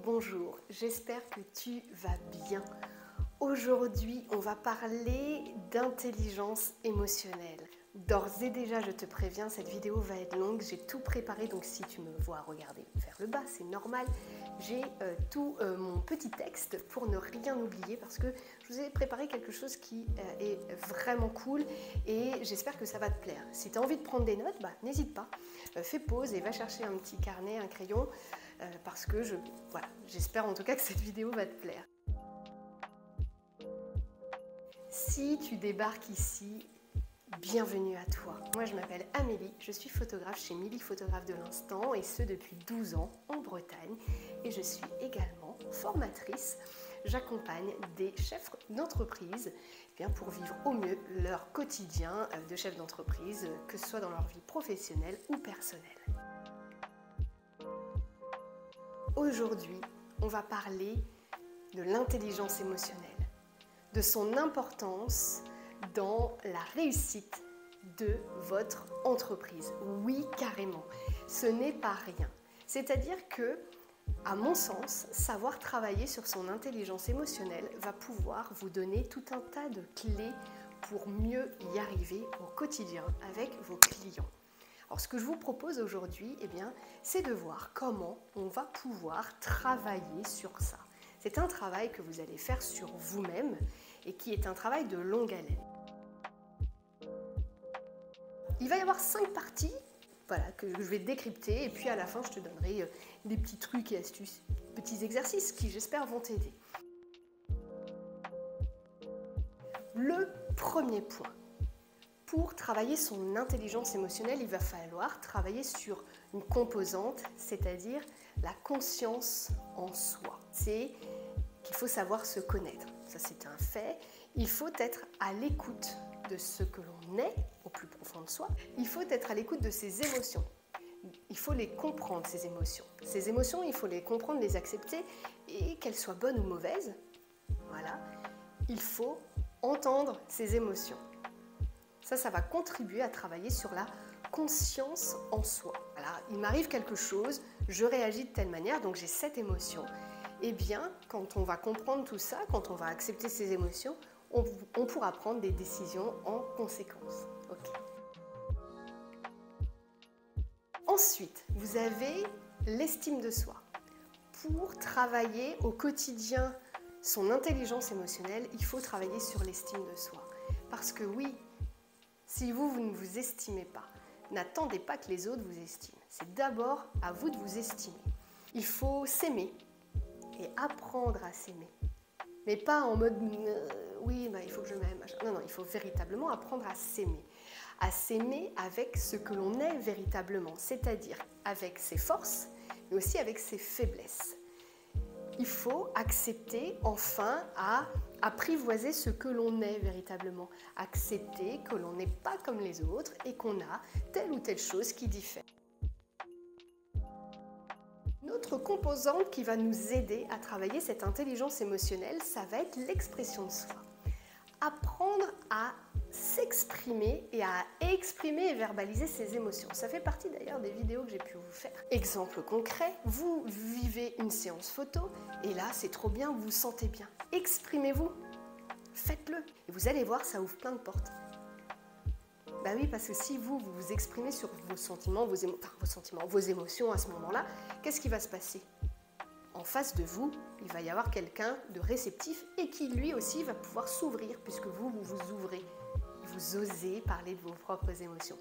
Bonjour, j'espère que tu vas bien. Aujourd'hui, on va parler d'intelligence émotionnelle. D'ores et déjà, je te préviens, cette vidéo va être longue, j'ai tout préparé, donc si tu me vois regarder vers le bas, c'est normal. J'ai tout mon petit texte pour ne rien oublier parce que je vous ai préparé quelque chose qui est vraiment cool et j'espère que ça va te plaire. Si tu as envie de prendre des notes, n'hésite pas, fais pause et va chercher un petit carnet, un crayon parce que j'espère en tout cas que cette vidéo va te plaire. Si tu débarques ici, bienvenue à toi. Moi je m'appelle Amélie, je suis photographe chez Milly Photographe de l'Instant et ce depuis 12 ans en Bretagne et je suis également formatrice. J'accompagne des chefs d'entreprise pour vivre au mieux leur quotidien de chef d'entreprise, que ce soit dans leur vie professionnelle ou personnelle. Aujourd'hui, on va parler de l'intelligence émotionnelle, de son importance dans la réussite de votre entreprise. Oui, carrément, ce n'est pas rien. C'est-à-dire que, à mon sens, savoir travailler sur son intelligence émotionnelle va pouvoir vous donner tout un tas de clés pour mieux y arriver au quotidien avec vos clients. Alors, ce que je vous propose aujourd'hui, c'est de voir comment on va pouvoir travailler sur ça. C'est un travail que vous allez faire sur vous-même et qui est un travail de longue haleine. Il va y avoir 5 parties que je vais décrypter et puis à la fin, je te donnerai des petits trucs et astuces, petits exercices qui, j'espère, vont t'aider. Le premier point. Pour travailler son intelligence émotionnelle, il va falloir travailler sur une composante, c'est-à-dire la conscience en soi. C'est qu'il faut savoir se connaître. Ça, c'est un fait. Il faut être à l'écoute de ce que l'on est au plus profond de soi. Il faut être à l'écoute de ses émotions. Il faut les comprendre, ces émotions. Ces émotions, il faut les comprendre, les accepter, et qu'elles soient bonnes ou mauvaises, il faut entendre ces émotions. Ça va contribuer à travailler sur la conscience en soi. Alors, il m'arrive quelque chose, je réagis de telle manière, donc j'ai cette émotion. Quand on va comprendre tout ça, quand on va accepter ces émotions, on pourra prendre des décisions en conséquence. Okay. Ensuite, vous avez l'estime de soi. Pour travailler au quotidien son intelligence émotionnelle, il faut travailler sur l'estime de soi. Parce que oui, si vous ne vous estimez pas, n'attendez pas que les autres vous estiment. C'est d'abord à vous de vous estimer. Il faut s'aimer et apprendre à s'aimer. Mais pas en mode il faut que je m'aime. Non, il faut véritablement apprendre à s'aimer. À s'aimer avec ce que l'on est véritablement, c'est-à-dire avec ses forces, mais aussi avec ses faiblesses. Il faut accepter enfin à apprivoiser ce que l'on est véritablement. Accepter que l'on n'est pas comme les autres et qu'on a telle ou telle chose qui diffère. Une autre composante qui va nous aider à travailler cette intelligence émotionnelle, ça va être l'expression de soi. Apprendre à s'exprimer et à exprimer et verbaliser ses émotions. Ça fait partie d'ailleurs des vidéos que j'ai pu vous faire. Exemple concret, vous vivez une séance photo et là c'est trop bien, vous vous sentez bien. Exprimez-vous, faites-le et vous allez voir, ça ouvre plein de portes. Oui, parce que si vous vous exprimez sur vos sentiments, vos émotions à ce moment-là, qu'est-ce qui va se passer ? En face de vous, il va y avoir quelqu'un de réceptif et qui lui aussi va pouvoir s'ouvrir puisque vous vous ouvrez. Vous osez parler de vos propres émotions.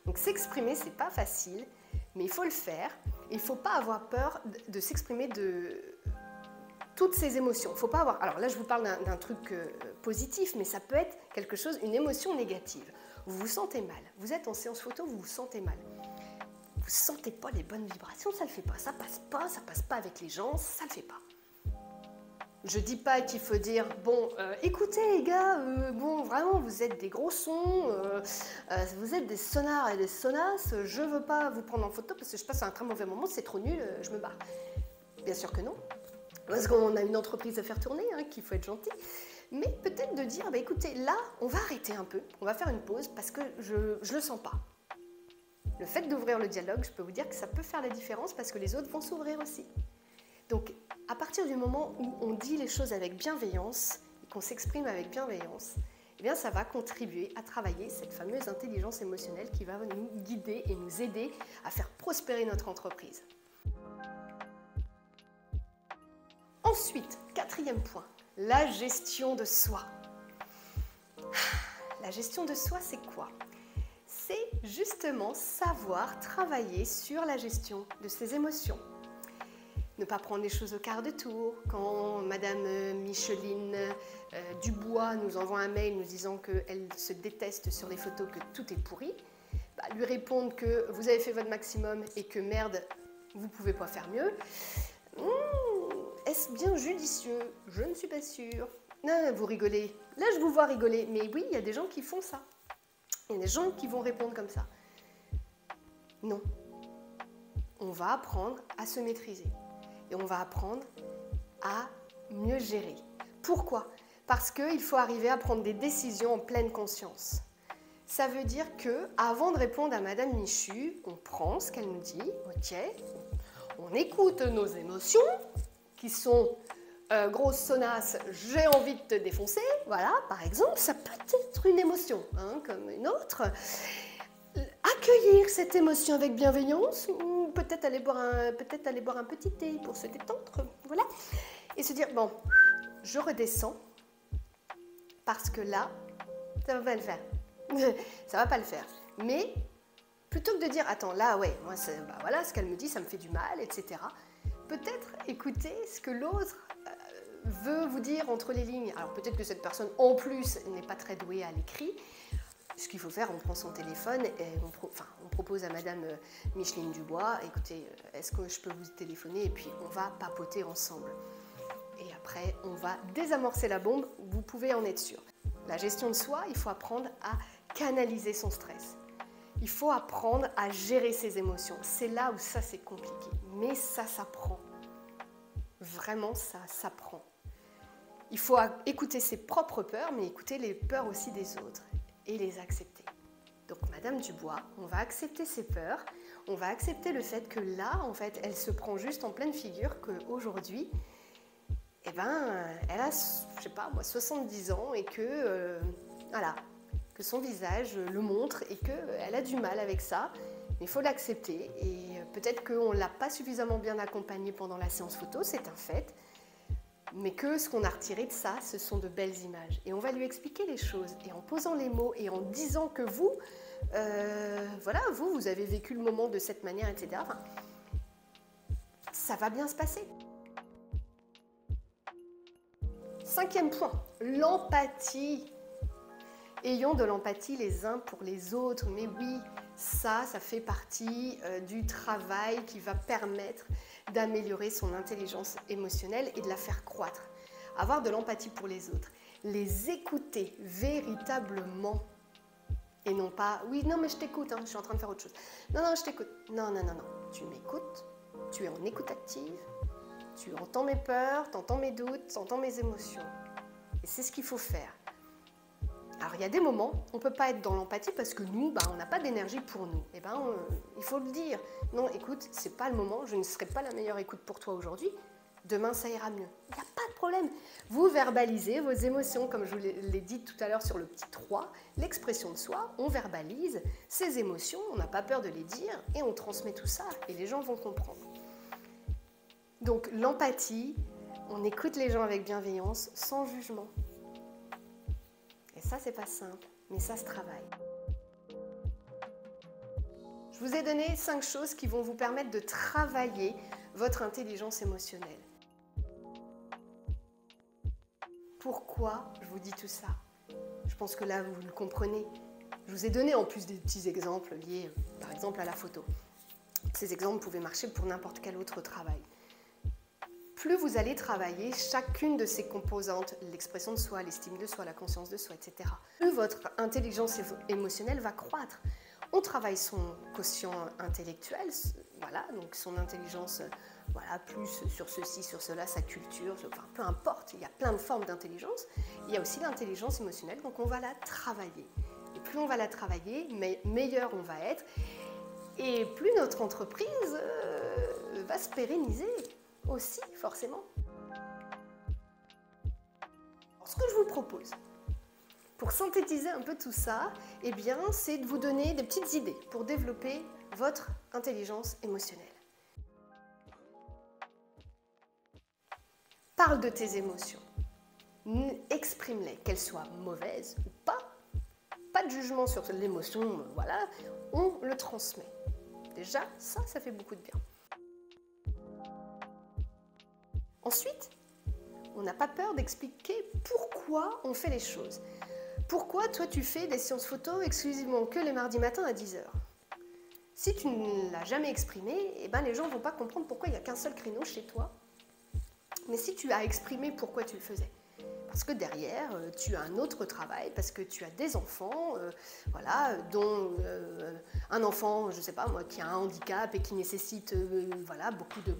Donc s'exprimer, c'est pas facile, mais il faut le faire. Il ne faut pas avoir peur de s'exprimer de toutes ces émotions. Faut pas avoir. Alors là, je vous parle d'un truc positif, mais ça peut être quelque chose, une émotion négative. Vous vous sentez mal. Vous êtes en séance photo, vous vous sentez mal. Vous ne sentez pas les bonnes vibrations, ça ne le fait pas. Ça passe pas avec les gens, ça ne le fait pas. Je dis pas qu'il faut dire, écoutez les gars, vraiment, vous êtes des gros sons, vous êtes des sonars et des sonasses, je veux pas vous prendre en photo parce que je passe un très mauvais moment, c'est trop nul, je me barre. Bien sûr que non, parce qu'on a une entreprise à faire tourner, qu'il faut être gentil. Mais peut-être de dire, écoutez, là, on va arrêter un peu, on va faire une pause parce que je le sens pas. Le fait d'ouvrir le dialogue, je peux vous dire que ça peut faire la différence parce que les autres vont s'ouvrir aussi. Donc, à partir du moment où on dit les choses avec bienveillance et qu'on s'exprime avec bienveillance, eh bien, ça va contribuer à travailler cette fameuse intelligence émotionnelle qui va nous guider et nous aider à faire prospérer notre entreprise. Ensuite, quatrième point, la gestion de soi. La gestion de soi, c'est quoi? C'est justement savoir travailler sur la gestion de ses émotions. Ne pas prendre les choses au quart de tour. Quand Madame Micheline Dubois nous envoie un mail nous disant qu'elle se déteste sur les photos, que tout est pourri, lui répondre que vous avez fait votre maximum et que merde, vous ne pouvez pas faire mieux. Est-ce bien judicieux? Je ne suis pas sûre. Non, vous rigolez. Là, je vous vois rigoler. Mais oui, il y a des gens qui font ça. Il y a des gens qui vont répondre comme ça. Non. On va apprendre à se maîtriser. Et on va apprendre à mieux gérer. Pourquoi? Parce qu'il faut arriver à prendre des décisions en pleine conscience. Ça veut dire que, avant de répondre à Madame Michu, on prend ce qu'elle nous dit, ok, on écoute nos émotions, qui sont grosse sonasse, j'ai envie de te défoncer, voilà, par exemple, ça peut être une émotion, comme une autre. Accueillir cette émotion avec bienveillance, ou peut-être aller boire un petit thé pour se détendre, voilà, et se dire, bon, je redescends, parce que là, ça va pas le faire, ça va pas le faire, mais plutôt que de dire, attends, là, ouais, moi, voilà, ce qu'elle me dit, ça me fait du mal, etc., peut-être écouter ce que l'autre veut vous dire entre les lignes. Alors peut-être que cette personne, en plus, n'est pas très douée à l'écrit. Ce qu'il faut faire, on prend son téléphone et on propose à Madame Micheline Dubois, écoutez, est-ce que je peux vous téléphoner? Et puis on va papoter ensemble. Et après, on va désamorcer la bombe, vous pouvez en être sûr. La gestion de soi, il faut apprendre à canaliser son stress. Il faut apprendre à gérer ses émotions. C'est là où ça, c'est compliqué. Mais ça s'apprend. Vraiment, ça s'apprend. Il faut écouter ses propres peurs, mais écouter les peurs aussi des autres et les accepter. Donc, Madame Dubois, on va accepter ses peurs. On va accepter le fait que là, en fait, elle se prend juste en pleine figure qu'aujourd'hui, eh ben, elle a, je sais pas moi, 70 ans et que, voilà, que son visage le montre et qu'elle a du mal avec ça. Mais il faut l'accepter et peut-être qu'on ne l'a pas suffisamment bien accompagnée pendant la séance photo, c'est un fait, mais que ce qu'on a retiré de ça, ce sont de belles images. Et on va lui expliquer les choses et en posant les mots et en disant que vous, voilà, vous avez vécu le moment de cette manière, etc. Enfin, ça va bien se passer. Cinquième point, l'empathie. Ayons de l'empathie les uns pour les autres. Mais oui, ça fait partie du travail qui va permettre d'améliorer son intelligence émotionnelle et de la faire croître. Avoir de l'empathie pour les autres. Les écouter véritablement. Et non pas, oui, non, mais je t'écoute, je suis en train de faire autre chose. Non, non, je t'écoute. Non, non, non, non. Tu m'écoutes, tu es en écoute active, tu entends mes peurs, tu entends mes doutes, tu entends mes émotions. Et c'est ce qu'il faut faire. Alors, il y a des moments, on ne peut pas être dans l'empathie parce que nous, on n'a pas d'énergie pour nous. Et il faut le dire. Non, écoute, ce n'est pas le moment, je ne serai pas la meilleure écoute pour toi aujourd'hui. Demain, ça ira mieux. Il n'y a pas de problème. Vous verbalisez vos émotions, comme je vous l'ai dit tout à l'heure sur le petit 3, l'expression de soi, on verbalise ses émotions, on n'a pas peur de les dire et on transmet tout ça et les gens vont comprendre. Donc, l'empathie, on écoute les gens avec bienveillance, sans jugement. Et ça, c'est pas simple, mais ça se travaille. Je vous ai donné 5 choses qui vont vous permettre de travailler votre intelligence émotionnelle. Pourquoi je vous dis tout ça? Je pense que là, vous le comprenez. Je vous ai donné en plus des petits exemples liés, par exemple, à la photo. Ces exemples pouvaient marcher pour n'importe quel autre travail. Plus vous allez travailler chacune de ces composantes, l'expression de soi, l'estime de soi, la conscience de soi, etc., plus votre intelligence émotionnelle va croître. On travaille son quotient intellectuel, voilà, donc son intelligence, voilà, plus sur ceci, sur cela, sa culture, enfin, peu importe, il y a plein de formes d'intelligence. Il y a aussi l'intelligence émotionnelle, donc on va la travailler. Et plus on va la travailler, meilleur on va être, et plus notre entreprise va se pérenniser. aussi, forcément. Ce que je vous propose, pour synthétiser un peu tout ça, eh bien, c'est de vous donner des petites idées pour développer votre intelligence émotionnelle. Parle de tes émotions. Exprime-les, qu'elles soient mauvaises ou pas. Pas de jugement sur l'émotion, voilà, on le transmet. Déjà, ça fait beaucoup de bien. Ensuite, on n'a pas peur d'expliquer pourquoi on fait les choses. Pourquoi toi tu fais des séances photo exclusivement que les mardis matins à 10 h? Si tu ne l'as jamais exprimé, eh ben les gens ne vont pas comprendre pourquoi il n'y a qu'un seul créneau chez toi. Mais si tu as exprimé pourquoi tu le faisais, parce que derrière, tu as un autre travail, parce que tu as des enfants, voilà, dont un enfant, je ne sais pas moi, qui a un handicap et qui nécessite voilà, beaucoup de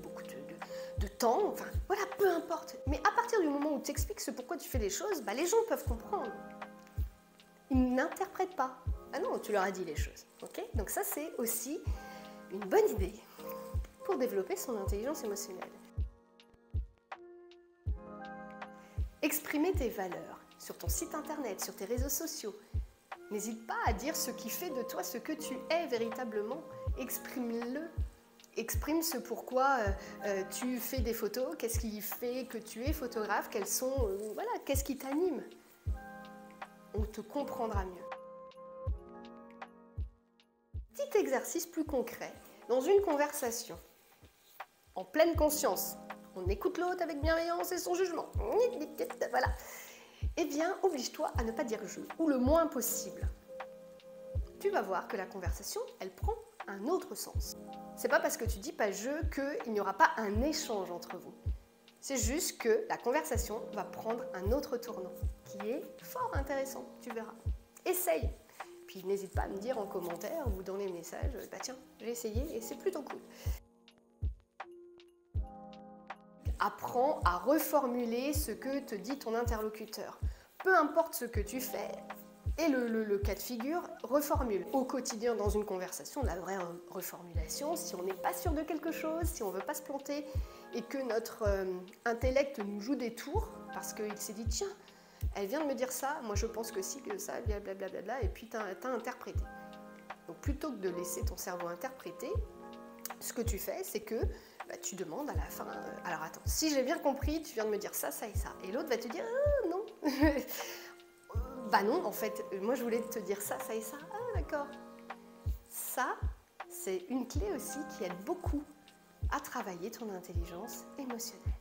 temps, enfin voilà, peu importe. Mais à partir du moment où tu expliques ce pourquoi tu fais les choses, bah, les gens peuvent comprendre. Ils n'interprètent pas. Ah non, tu leur as dit les choses. Okay, donc ça, c'est aussi une bonne idée pour développer son intelligence émotionnelle. Exprimer tes valeurs sur ton site internet, sur tes réseaux sociaux. N'hésite pas à dire ce qui fait de toi ce que tu es véritablement. Exprime-le. Exprime ce pourquoi tu fais des photos, qu'est-ce qui fait que tu es photographe, quels sont, voilà, qu'est-ce qui t'anime. On te comprendra mieux. Petit exercice plus concret, dans une conversation, en pleine conscience, on écoute l'autre avec bienveillance et sans jugement. Voilà. Eh bien, oblige-toi à ne pas dire je, ou le moins possible. Tu vas voir que la conversation, elle prend un autre sens. C'est pas parce que tu dis pas je qu'il n'y aura pas un échange entre vous. C'est juste que la conversation va prendre un autre tournant, qui est fort intéressant, tu verras. Essaye. Puis n'hésite pas à me dire en commentaire ou dans les messages, bah tiens, j'ai essayé et c'est plutôt cool. Apprends à reformuler ce que te dit ton interlocuteur. Peu importe ce que tu fais, et le cas de figure, reformule. Au quotidien, dans une conversation, la vraie reformulation, si on n'est pas sûr de quelque chose, si on ne veut pas se planter, et que notre intellect nous joue des tours, parce qu'il s'est dit, tiens, elle vient de me dire ça, moi je pense que si, que ça, blablabla, et puis tu as interprété. Donc plutôt que de laisser ton cerveau interpréter, ce que tu fais, c'est que bah, tu demandes à la fin, alors attends, si j'ai bien compris, tu viens de me dire ça, ça et ça. Et l'autre va te dire, ah, non. Bah non, en fait, moi je voulais te dire ça, ça et ça. Ah d'accord. Ça, c'est une clé aussi qui aide beaucoup à travailler ton intelligence émotionnelle.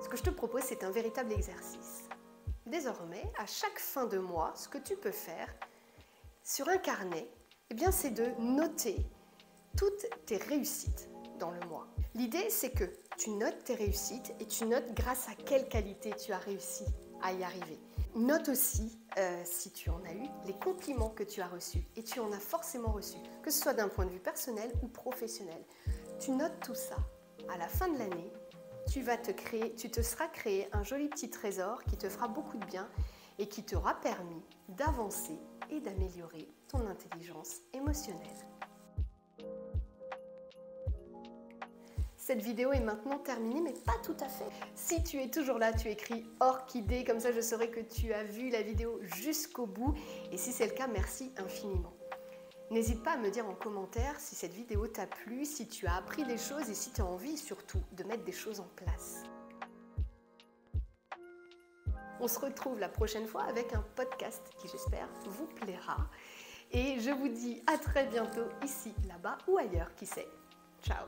Ce que je te propose, c'est un véritable exercice. Désormais, à chaque fin de mois, ce que tu peux faire sur un carnet, eh bien, c'est de noter toutes tes réussites dans le mois. L'idée, c'est que tu notes tes réussites et tu notes grâce à quelle qualité tu as réussi à y arriver. Note aussi, si tu en as eu, les compliments que tu as reçus. Et tu en as forcément reçus, que ce soit d'un point de vue personnel ou professionnel. Tu notes tout ça. À la fin de l'année, tu te seras créé un joli petit trésor qui te fera beaucoup de bien et qui t'aura permis d'avancer et d'améliorer ton intelligence émotionnelle. Cette vidéo est maintenant terminée, mais pas tout à fait. Si tu es toujours là, tu écris Orchidée, comme ça je saurai que tu as vu la vidéo jusqu'au bout. Et si c'est le cas, merci infiniment. N'hésite pas à me dire en commentaire si cette vidéo t'a plu, si tu as appris des choses et si tu as envie surtout de mettre des choses en place. On se retrouve la prochaine fois avec un podcast qui, j'espère, vous plaira. Et je vous dis à très bientôt ici, là-bas ou ailleurs, qui sait. Ciao!